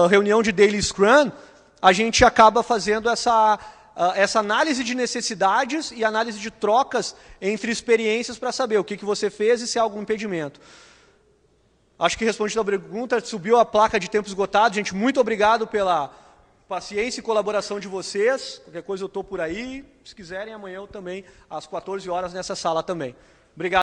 reunião de Daily Scrum, a gente acaba fazendo essa análise de necessidades e análise de trocas entre experiências para saber o que você fez e se há algum impedimento. Acho que respondi a pergunta, subiu a placa de tempo esgotado. Gente, muito obrigado pela paciência e colaboração de vocês. Qualquer coisa eu estou por aí. Se quiserem, amanhã eu também, às 14 horas, nessa sala também. Obrigado.